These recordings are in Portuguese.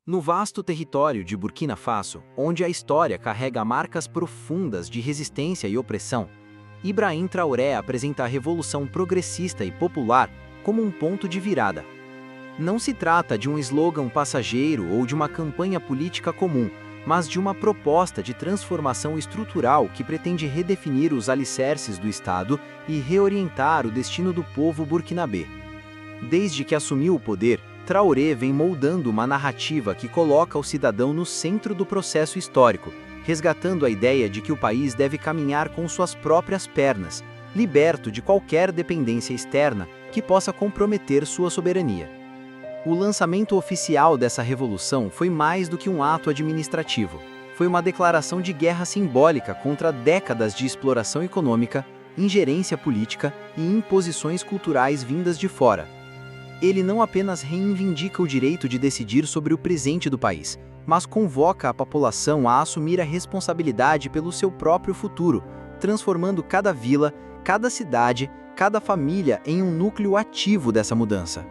No vasto território de Burkina Faso, onde a história carrega marcas profundas de resistência e opressão, Ibrahim Traoré apresenta a revolução progressista e popular como um ponto de virada. Não se trata de um slogan passageiro ou de uma campanha política comum, mas de uma proposta de transformação estrutural que pretende redefinir os alicerces do Estado e reorientar o destino do povo burkinabê. Desde que assumiu o poder, Traoré vem moldando uma narrativa que coloca o cidadão no centro do processo histórico, resgatando a ideia de que o país deve caminhar com suas próprias pernas, liberto de qualquer dependência externa que possa comprometer sua soberania. O lançamento oficial dessa revolução foi mais do que um ato administrativo. Foi uma declaração de guerra simbólica contra décadas de exploração econômica, ingerência política e imposições culturais vindas de fora. Ele não apenas reivindica o direito de decidir sobre o presente do país, mas convoca a população a assumir a responsabilidade pelo seu próprio futuro, transformando cada vila, cada cidade, cada família em um núcleo ativo dessa mudança.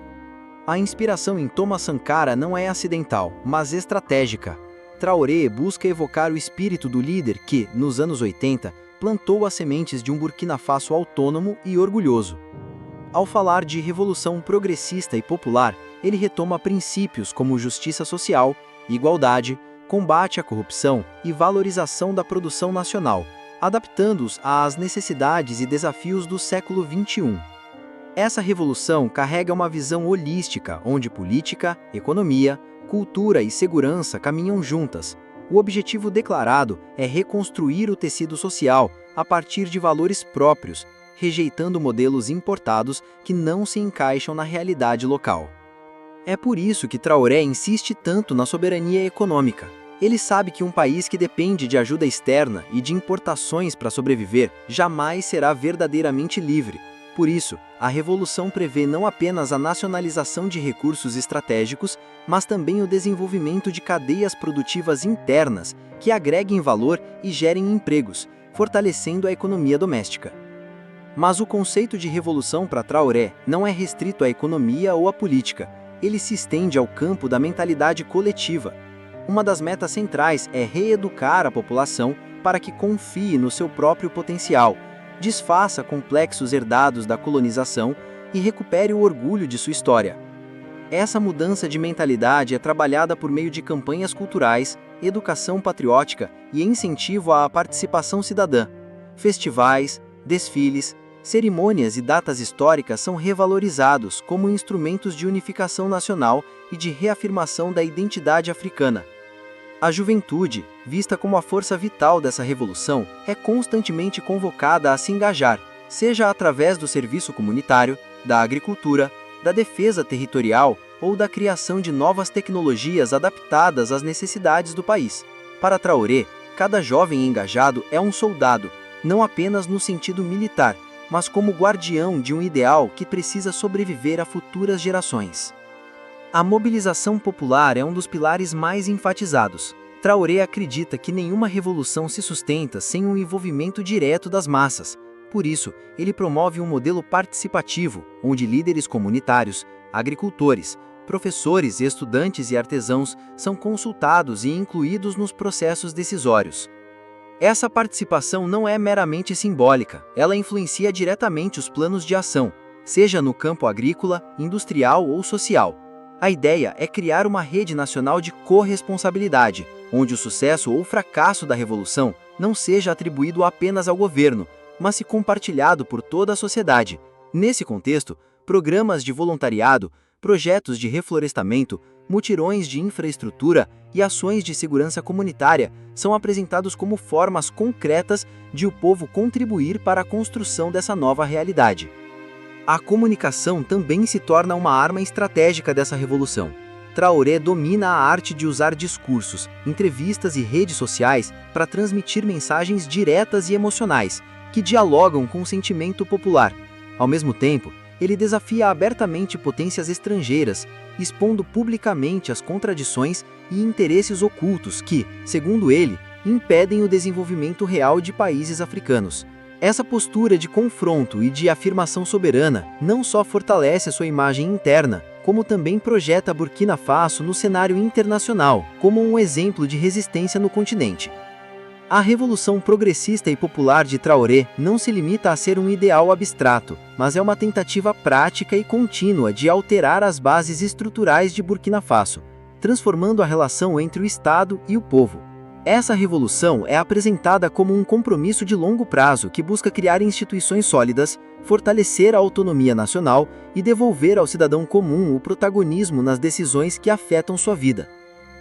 A inspiração em Thomas Sankara não é acidental, mas estratégica. Traoré busca evocar o espírito do líder que, nos anos 80, plantou as sementes de um Burkina Faso autônomo e orgulhoso. Ao falar de revolução progressista e popular, ele retoma princípios como justiça social, igualdade, combate à corrupção e valorização da produção nacional, adaptando-os às necessidades e desafios do século XXI. Essa revolução carrega uma visão holística, onde política, economia, cultura e segurança caminham juntas. O objetivo declarado é reconstruir o tecido social a partir de valores próprios, rejeitando modelos importados que não se encaixam na realidade local. É por isso que Traoré insiste tanto na soberania econômica. Ele sabe que um país que depende de ajuda externa e de importações para sobreviver jamais será verdadeiramente livre. Por isso, a revolução prevê não apenas a nacionalização de recursos estratégicos, mas também o desenvolvimento de cadeias produtivas internas que agreguem valor e gerem empregos, fortalecendo a economia doméstica. Mas o conceito de revolução para Traoré não é restrito à economia ou à política, ele se estende ao campo da mentalidade coletiva. Uma das metas centrais é reeducar a população para que confie no seu próprio potencial, desfaça complexos herdados da colonização e recupere o orgulho de sua história. Essa mudança de mentalidade é trabalhada por meio de campanhas culturais, educação patriótica e incentivo à participação cidadã. Festivais, desfiles, cerimônias e datas históricas são revalorizados como instrumentos de unificação nacional e de reafirmação da identidade africana. A juventude, vista como a força vital dessa revolução, é constantemente convocada a se engajar, seja através do serviço comunitário, da agricultura, da defesa territorial ou da criação de novas tecnologias adaptadas às necessidades do país. Para Traoré, cada jovem engajado é um soldado, não apenas no sentido militar, mas como guardião de um ideal que precisa sobreviver a futuras gerações. A mobilização popular é um dos pilares mais enfatizados. Traoré acredita que nenhuma revolução se sustenta sem um envolvimento direto das massas. Por isso, ele promove um modelo participativo, onde líderes comunitários, agricultores, professores, estudantes e artesãos são consultados e incluídos nos processos decisórios. Essa participação não é meramente simbólica, ela influencia diretamente os planos de ação, seja no campo agrícola, industrial ou social. A ideia é criar uma rede nacional de corresponsabilidade, onde o sucesso ou fracasso da revolução não seja atribuído apenas ao governo, mas se compartilhado por toda a sociedade. Nesse contexto, programas de voluntariado, projetos de reflorestamento, mutirões de infraestrutura e ações de segurança comunitária são apresentados como formas concretas de o povo contribuir para a construção dessa nova realidade. A comunicação também se torna uma arma estratégica dessa revolução. Traoré domina a arte de usar discursos, entrevistas e redes sociais para transmitir mensagens diretas e emocionais, que dialogam com o sentimento popular. Ao mesmo tempo, ele desafia abertamente potências estrangeiras, expondo publicamente as contradições e interesses ocultos que, segundo ele, impedem o desenvolvimento real de países africanos. Essa postura de confronto e de afirmação soberana não só fortalece a sua imagem interna, como também projeta Burkina Faso no cenário internacional, como um exemplo de resistência no continente. A Revolução Progressista e Popular de Traoré não se limita a ser um ideal abstrato, mas é uma tentativa prática e contínua de alterar as bases estruturais de Burkina Faso, transformando a relação entre o Estado e o povo. Essa revolução é apresentada como um compromisso de longo prazo que busca criar instituições sólidas, fortalecer a autonomia nacional e devolver ao cidadão comum o protagonismo nas decisões que afetam sua vida.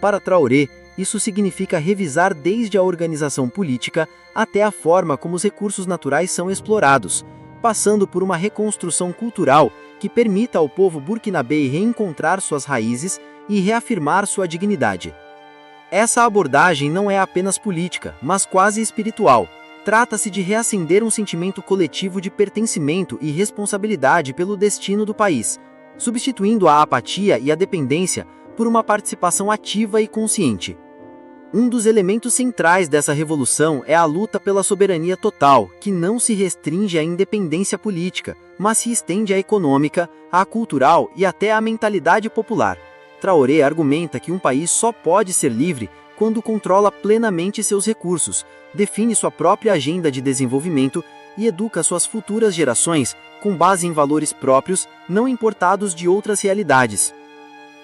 Para Traoré, isso significa revisar desde a organização política até a forma como os recursos naturais são explorados, passando por uma reconstrução cultural que permita ao povo burkinabê reencontrar suas raízes e reafirmar sua dignidade. Essa abordagem não é apenas política, mas quase espiritual. Trata-se de reacender um sentimento coletivo de pertencimento e responsabilidade pelo destino do país, substituindo a apatia e a dependência por uma participação ativa e consciente. Um dos elementos centrais dessa revolução é a luta pela soberania total, que não se restringe à independência política, mas se estende à econômica, à cultural e até à mentalidade popular. Traoré argumenta que um país só pode ser livre quando controla plenamente seus recursos, define sua própria agenda de desenvolvimento e educa suas futuras gerações com base em valores próprios, não importados de outras realidades.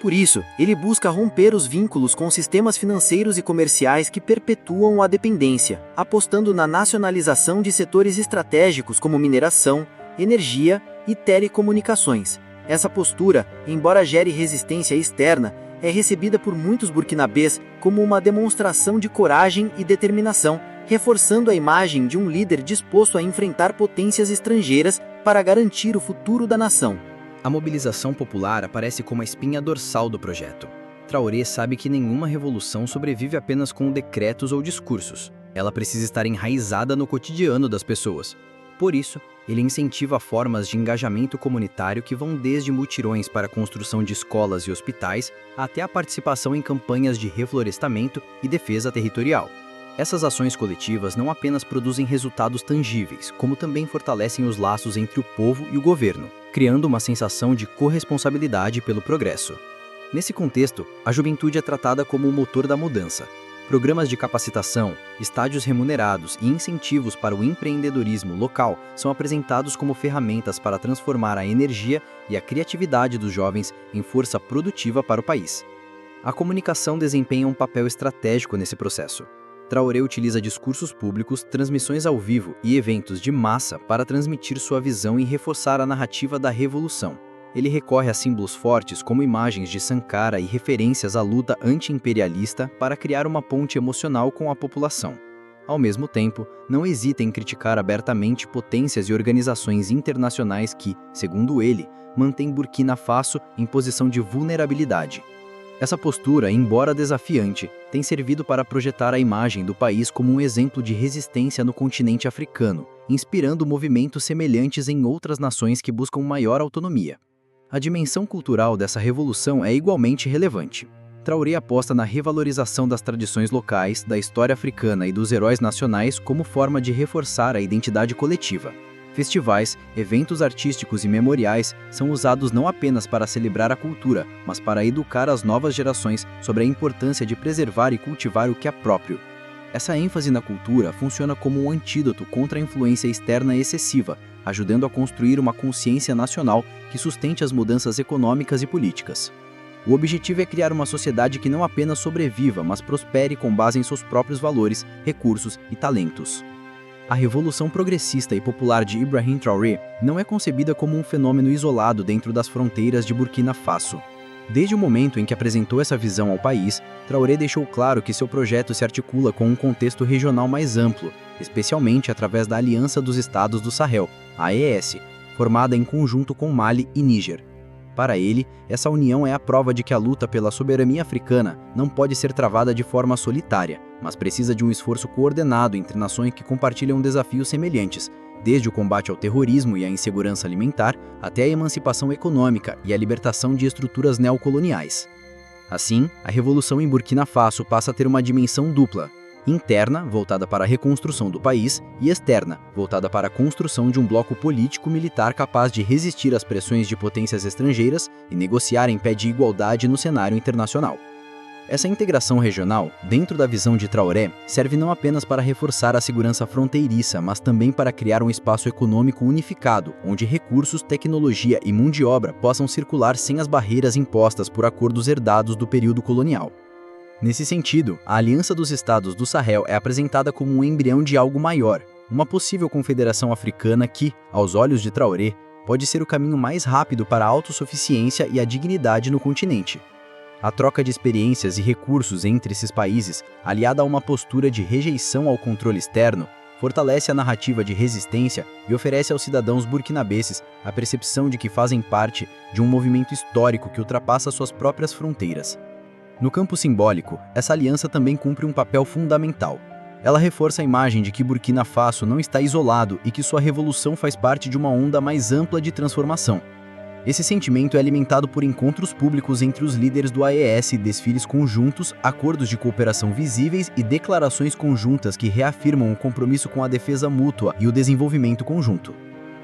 Por isso, ele busca romper os vínculos com sistemas financeiros e comerciais que perpetuam a dependência, apostando na nacionalização de setores estratégicos como mineração, energia e telecomunicações. Essa postura, embora gere resistência externa, é recebida por muitos burkinabês como uma demonstração de coragem e determinação, reforçando a imagem de um líder disposto a enfrentar potências estrangeiras para garantir o futuro da nação. A mobilização popular aparece como a espinha dorsal do projeto. Traoré sabe que nenhuma revolução sobrevive apenas com decretos ou discursos. Ela precisa estar enraizada no cotidiano das pessoas. Por isso, ele incentiva formas de engajamento comunitário que vão desde mutirões para a construção de escolas e hospitais até a participação em campanhas de reflorestamento e defesa territorial. Essas ações coletivas não apenas produzem resultados tangíveis, como também fortalecem os laços entre o povo e o governo, criando uma sensação de corresponsabilidade pelo progresso. Nesse contexto, a juventude é tratada como o motor da mudança. Programas de capacitação, estágios remunerados e incentivos para o empreendedorismo local são apresentados como ferramentas para transformar a energia e a criatividade dos jovens em força produtiva para o país. A comunicação desempenha um papel estratégico nesse processo. Traoré utiliza discursos públicos, transmissões ao vivo e eventos de massa para transmitir sua visão e reforçar a narrativa da revolução. Ele recorre a símbolos fortes como imagens de Sankara e referências à luta anti-imperialista para criar uma ponte emocional com a população. Ao mesmo tempo, não hesita em criticar abertamente potências e organizações internacionais que, segundo ele, mantêm Burkina Faso em posição de vulnerabilidade. Essa postura, embora desafiante, tem servido para projetar a imagem do país como um exemplo de resistência no continente africano, inspirando movimentos semelhantes em outras nações que buscam maior autonomia. A dimensão cultural dessa revolução é igualmente relevante. Traoré aposta na revalorização das tradições locais, da história africana e dos heróis nacionais como forma de reforçar a identidade coletiva. Festivais, eventos artísticos e memoriais são usados não apenas para celebrar a cultura, mas para educar as novas gerações sobre a importância de preservar e cultivar o que é próprio. Essa ênfase na cultura funciona como um antídoto contra a influência externa excessiva, ajudando a construir uma consciência nacional que sustente as mudanças econômicas e políticas. O objetivo é criar uma sociedade que não apenas sobreviva, mas prospere com base em seus próprios valores, recursos e talentos. A Revolução Progressista e Popular de Ibrahim Traoré não é concebida como um fenômeno isolado dentro das fronteiras de Burkina Faso. Desde o momento em que apresentou essa visão ao país, Traoré deixou claro que seu projeto se articula com um contexto regional mais amplo, especialmente através da Aliança dos Estados do Sahel, a AES, formada em conjunto com Mali e Níger. Para ele, essa união é a prova de que a luta pela soberania africana não pode ser travada de forma solitária, mas precisa de um esforço coordenado entre nações que compartilham desafios semelhantes, desde o combate ao terrorismo e à insegurança alimentar até a emancipação econômica e a libertação de estruturas neocoloniais. Assim, a revolução em Burkina Faso passa a ter uma dimensão dupla. interna, voltada para a reconstrução do país, e externa, voltada para a construção de um bloco político-militar capaz de resistir às pressões de potências estrangeiras e negociar em pé de igualdade no cenário internacional. Essa integração regional, dentro da visão de Traoré, serve não apenas para reforçar a segurança fronteiriça, mas também para criar um espaço econômico unificado, onde recursos, tecnologia e mão de obra possam circular sem as barreiras impostas por acordos herdados do período colonial. Nesse sentido, a Aliança dos Estados do Sahel é apresentada como um embrião de algo maior, uma possível confederação africana que, aos olhos de Traoré, pode ser o caminho mais rápido para a autossuficiência e a dignidade no continente. A troca de experiências e recursos entre esses países, aliada a uma postura de rejeição ao controle externo, fortalece a narrativa de resistência e oferece aos cidadãos burkinabeses a percepção de que fazem parte de um movimento histórico que ultrapassa suas próprias fronteiras. No campo simbólico, essa aliança também cumpre um papel fundamental. Ela reforça a imagem de que Burkina Faso não está isolado e que sua revolução faz parte de uma onda mais ampla de transformação. Esse sentimento é alimentado por encontros públicos entre os líderes do AES, desfiles conjuntos, acordos de cooperação visíveis e declarações conjuntas que reafirmam o compromisso com a defesa mútua e o desenvolvimento conjunto.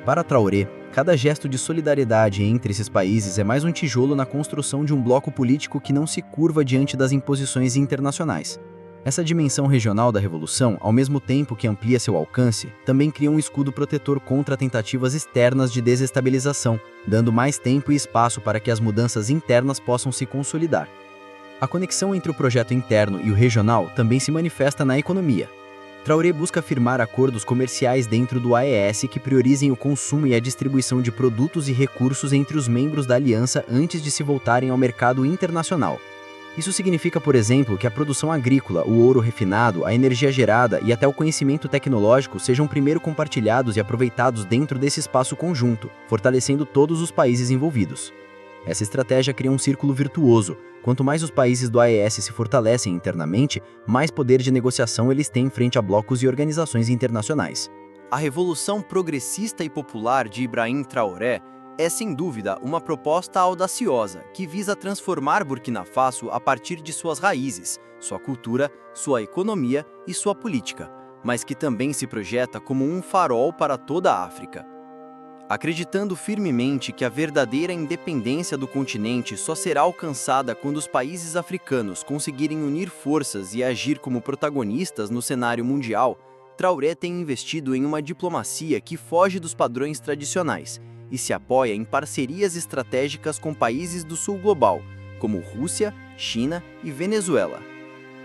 Para Traoré, cada gesto de solidariedade entre esses países é mais um tijolo na construção de um bloco político que não se curva diante das imposições internacionais. Essa dimensão regional da revolução, ao mesmo tempo que amplia seu alcance, também cria um escudo protetor contra tentativas externas de desestabilização, dando mais tempo e espaço para que as mudanças internas possam se consolidar. A conexão entre o projeto interno e o regional também se manifesta na economia. Traoré busca firmar acordos comerciais dentro do AES que priorizem o consumo e a distribuição de produtos e recursos entre os membros da aliança antes de se voltarem ao mercado internacional. Isso significa, por exemplo, que a produção agrícola, o ouro refinado, a energia gerada e até o conhecimento tecnológico sejam primeiro compartilhados e aproveitados dentro desse espaço conjunto, fortalecendo todos os países envolvidos. Essa estratégia cria um círculo virtuoso. Quanto mais os países do AES se fortalecem internamente, mais poder de negociação eles têm frente a blocos e organizações internacionais. A Revolução Progressista e Popular de Ibrahim Traoré é, sem dúvida, uma proposta audaciosa que visa transformar Burkina Faso a partir de suas raízes, sua cultura, sua economia e sua política, mas que também se projeta como um farol para toda a África. Acreditando firmemente que a verdadeira independência do continente só será alcançada quando os países africanos conseguirem unir forças e agir como protagonistas no cenário mundial, Traoré tem investido em uma diplomacia que foge dos padrões tradicionais e se apoia em parcerias estratégicas com países do sul global, como Rússia, China e Venezuela.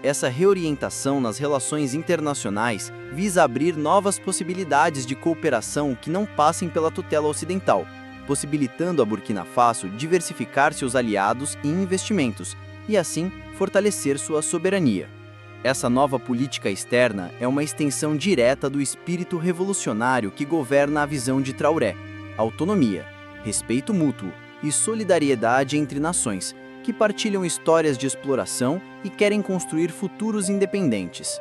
Essa reorientação nas relações internacionais visa abrir novas possibilidades de cooperação que não passem pela tutela ocidental, possibilitando a Burkina Faso diversificar seus aliados e investimentos e, assim, fortalecer sua soberania. Essa nova política externa é uma extensão direta do espírito revolucionário que governa a visão de Traoré: autonomia, respeito mútuo e solidariedade entre nações, que partilham histórias de exploração e querem construir futuros independentes.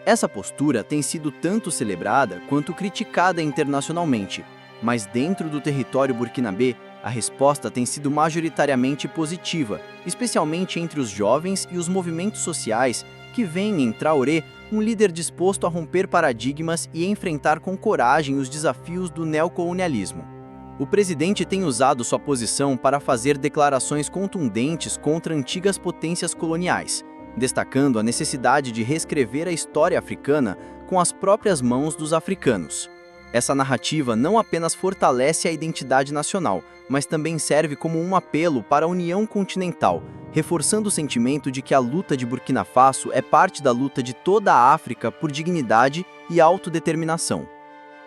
Essa postura tem sido tanto celebrada quanto criticada internacionalmente, mas dentro do território burkinabê, a resposta tem sido majoritariamente positiva, especialmente entre os jovens e os movimentos sociais que veem em Traoré um líder disposto a romper paradigmas e enfrentar com coragem os desafios do neocolonialismo. O presidente tem usado sua posição para fazer declarações contundentes contra antigas potências coloniais, destacando a necessidade de reescrever a história africana com as próprias mãos dos africanos. Essa narrativa não apenas fortalece a identidade nacional, mas também serve como um apelo para a união continental, reforçando o sentimento de que a luta de Burkina Faso é parte da luta de toda a África por dignidade e autodeterminação.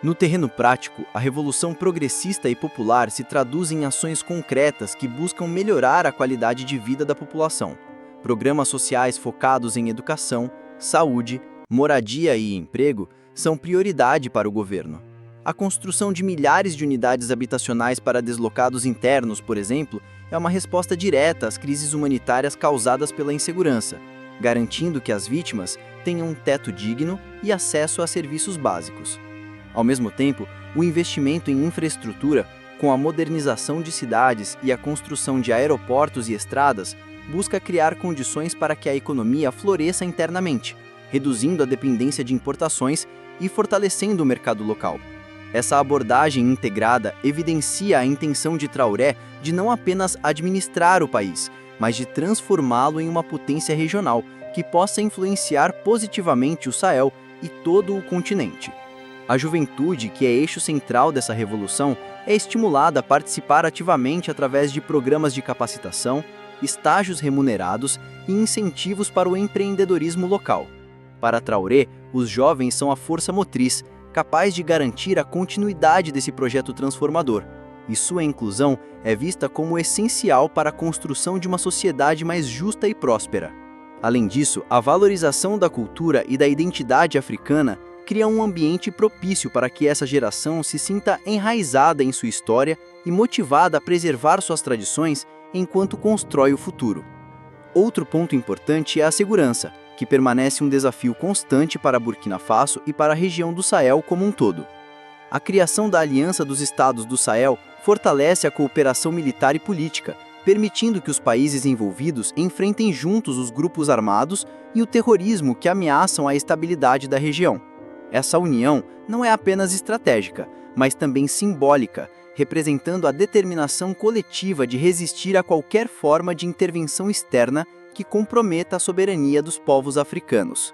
No terreno prático, a Revolução Progressista e Popular se traduz em ações concretas que buscam melhorar a qualidade de vida da população. Programas sociais focados em educação, saúde, moradia e emprego são prioridade para o governo. A construção de milhares de unidades habitacionais para deslocados internos, por exemplo, é uma resposta direta às crises humanitárias causadas pela insegurança, garantindo que as vítimas tenham um teto digno e acesso a serviços básicos. Ao mesmo tempo, o investimento em infraestrutura, com a modernização de cidades e a construção de aeroportos e estradas, busca criar condições para que a economia floresça internamente, reduzindo a dependência de importações e fortalecendo o mercado local. Essa abordagem integrada evidencia a intenção de Traoré de não apenas administrar o país, mas de transformá-lo em uma potência regional que possa influenciar positivamente o Sahel e todo o continente. A juventude, que é eixo central dessa revolução, é estimulada a participar ativamente através de programas de capacitação, estágios remunerados e incentivos para o empreendedorismo local. Para Traoré, os jovens são a força motriz, capaz de garantir a continuidade desse projeto transformador, e sua inclusão é vista como essencial para a construção de uma sociedade mais justa e próspera. Além disso, a valorização da cultura e da identidade africana cria um ambiente propício para que essa geração se sinta enraizada em sua história e motivada a preservar suas tradições enquanto constrói o futuro. Outro ponto importante é a segurança, que permanece um desafio constante para Burkina Faso e para a região do Sahel como um todo. A criação da Aliança dos Estados do Sahel fortalece a cooperação militar e política, permitindo que os países envolvidos enfrentem juntos os grupos armados e o terrorismo que ameaçam a estabilidade da região. Essa união não é apenas estratégica, mas também simbólica, representando a determinação coletiva de resistir a qualquer forma de intervenção externa que comprometa a soberania dos povos africanos.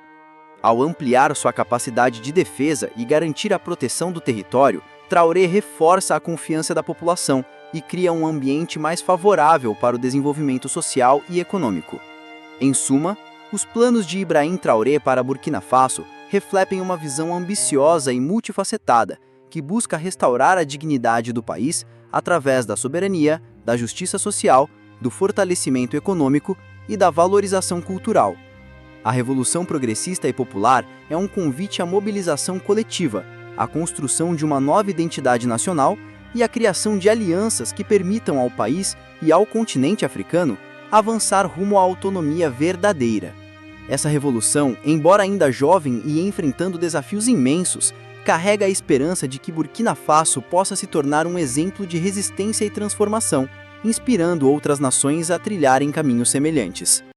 Ao ampliar sua capacidade de defesa e garantir a proteção do território, Traoré reforça a confiança da população e cria um ambiente mais favorável para o desenvolvimento social e econômico. Em suma, os planos de Ibrahim Traoré para Burkina Faso refletem uma visão ambiciosa e multifacetada, que busca restaurar a dignidade do país através da soberania, da justiça social, do fortalecimento econômico e da valorização cultural. A Revolução Progressista e Popular é um convite à mobilização coletiva, à construção de uma nova identidade nacional e à criação de alianças que permitam ao país e ao continente africano avançar rumo à autonomia verdadeira. Essa revolução, embora ainda jovem e enfrentando desafios imensos, carrega a esperança de que Burkina Faso possa se tornar um exemplo de resistência e transformação, inspirando outras nações a trilharem caminhos semelhantes.